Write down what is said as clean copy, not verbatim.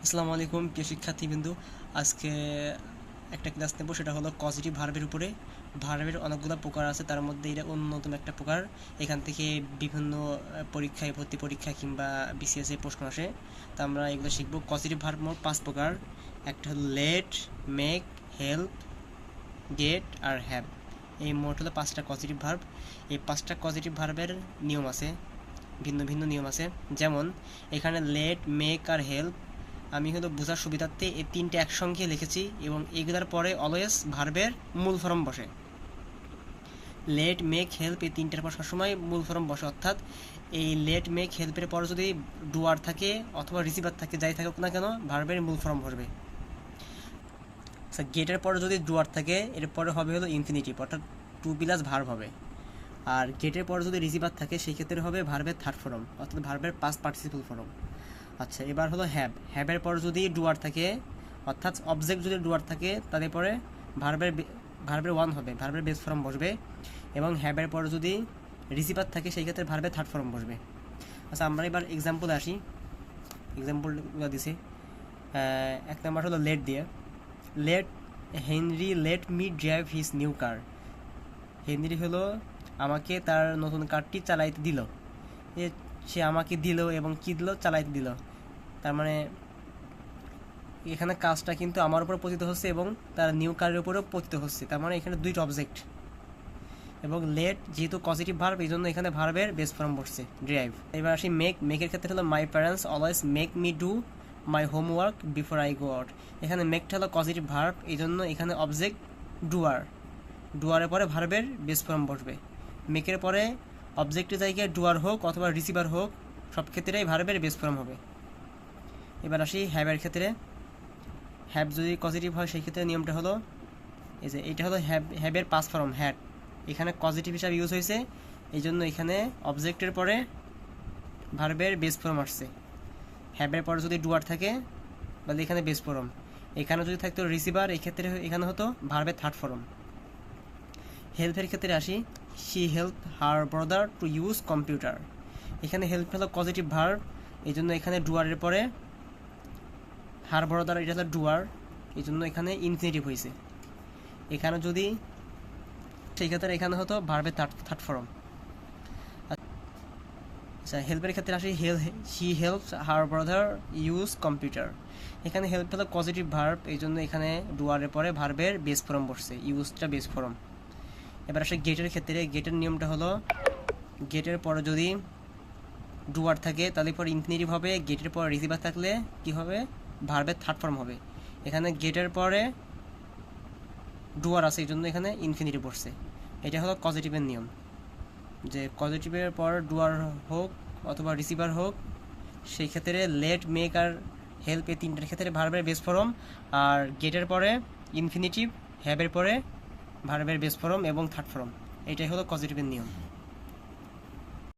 আসসালামু আলাইকুম প্রিয় শিক্ষার্থীবৃন্দু। আজকে একটা ক্লাস নেব, সেটা হলো পজিটিভ ভার্বের উপরে। ভার্বের অনেকগুলো প্রকার আছে, তার মধ্যে এটা অন্যতম একটা প্রকার। এখান থেকে বিভিন্ন পরীক্ষায়, ভর্তি পরীক্ষা কিংবা বিসিএস এ প্রশ্ন আসে। তা আমরা এগুলো শিখব। পজিটিভ ভার্ব মোট 5 প্রকার। একটা হলো লেট, মেক, হেল্প, গেট আর হ্যাভ। এই মোট হলো 5টা পজিটিভ ভার্ব। এই 5টা পজিটিভ ভার্বের নিয়ম আছে, ভিন্ন ভিন্ন নিয়ম আছে। যেমন এখানে লেট, মেক আর হেল্প, আমি হলো বোঝার সুবিধার্থে এই তিনটে একসঙ্গে লিখেছি এবং এগুলোর পরে অলওয়েজ ভার্বের মূল ফর্ম বসে। লেট, মেক, হেল্প এই তিনটার পর সবসময় মূল ফর্ম বসে, অর্থাৎ এই লেট, মেক, হেল্পের পরে যদি ডুয়ার থাকে অথবা রিসিভার থাকে, যাই থাকুক না কেন, ভার্বের মূল ফর্ম বসবে। গেটের পরে যদি ডুয়ার থাকে, এরপরে হবে হলো ইনফিনিটিভ, অর্থাৎ টু প্লাস ভার্ব হবে। আর গেটের পরে যদি রিসিভার থাকে, সেই ক্ষেত্রে হবে ভার্বের থার্ড ফর্ম, অর্থাৎ ভার্বের পাস্ট পার্টিসিপল ফর্ম। আচ্ছা, এবার হলো হ্যাভ। হ্যাভের পর যদি ডুয়ার থাকে, অর্থাৎ অবজেক্ট যদি ডুয়ার থাকে, তাদের পরে ভার্বের ভার্বের ওয়ান হবে, ভার্বের বেস ফর্ম বসবে। এবং হ্যাভের পর যদি রিসিভার থাকে, সেই ক্ষেত্রে ভার্বের থার্ড ফর্ম বসবে। আচ্ছা, আমরা এবার এক্সাম্পল আসি। এক্সাম্পলগুলো দিছি। এক নম্বর হলো লেট দিয়ে। Let Henry let me drive his new car. Henry হলো আমাকে তার নতুন কারটি চালাইতে দিল। সে আমাকে দিল এবং কি দিল? চালাইতে দিল। তার মানে এখানে কাজটা কিন্তু আমার উপর পতিত হচ্ছে এবং তার নিউ কারের উপরেও পতিত হচ্ছে। তার মানে এখানে দুইটা অবজেক্ট। এবং লেট যেহেতু পজিটিভ ভার্ব, এই জন্য এখানে ভার্বের বেস ফর্ম বসছে, ড্রাইভ। এবার আসি মেক। মেকের ক্ষেত্রে হলো my parents always make me do my homework before I go out. এখানে মেকটা হলো পজিটিভ ভার্ব, এই জন্য এখানে অবজেক্ট ডুয়ার। ডুয়ারের পরে ভার্বের বেস ফর্ম বসবে। মেকের পরে অবজেক্টের জায়গায় ডুয়ার হোক অথবা রিসিভার হোক, সব ক্ষেত্রেই ভার্বের বেস ফর্ম হবে। এবার আসি হ্যাভের ক্ষেত্রে। হ্যাভ যদি পজিটিভ হয়, সেই ক্ষেত্রে নিয়মটা হলো এই যে এটা হলো হ্যাভের পাস ফর্ম হ্যাড, এখানে পজিটিভ হিসাবে ইউজ হয়েছে, এই জন্য এখানে অবজেক্টের পরে ভার্বের বেস ফর্ম আসছে। হ্যাভের পরে যদি ডুয়ার থাকে, তাহলে এখানে বেস ফর্ম। এখানে যদি থাকতো রিসিভার, এই ক্ষেত্রে এখানে হতো ভার্বের থার্ড ফর্ম। হেল্পের ক্ষেত্রে আসি। She help her brother to use computer. এখানে হেল্প হলো পজিটিভ ভার্ব, এই জন্য এখানে ডুয়ারের পরে হার ব্রাদার, এটা হলো ডুয়ার, এই জন্য এখানে ইনফিনিটিভ হয়েছে। এখানে যদি সেই ক্ষেত্রে এখানে হতো ভার্বের থার্ড ফর্ম। আচ্ছা, হেল্পের ক্ষেত্রে আসি। She helps her brother use computer. এখানে হেল্প হলো পজিটিভ ভার্ব, এই জন্য এখানে ডুয়ারের পরে ভার্বের বেস ফর্ম বসছে, ইউজটা বেস ফর্ম। এবার আসে গেটের ক্ষেত্রে। গেটের নিয়মটা হলো গেটের পরে যদি ডুয়ার থাকে, তাহলে পরে ইনফিনিটিভ হবে। গেটের পরে রিসিভার থাকলে কি হবে? ভার্বের থার্ড ফর্ম হবে। এখানে গেটের পরে ডুয়ার আছে, এই জন্য এখানে ইনফিনিটিভ বসছে। এটা হলো পজিটিভের নিয়ম, যে পজিটিভের পর ডুয়ার হোক অথবা রিসিভার হোক, সেই ক্ষেত্রে লেট, মেক আর হেল্প এই তিনটার ক্ষেত্রে ভার্বের বেস ফর্ম। আর গেটের পরে ইনফিনিটিভ, হ্যাভের পরে ভার্বের বেস ফর্ম এবং থার্ড ফর্ম। এটাই হলো পজিটিভের নিয়ম।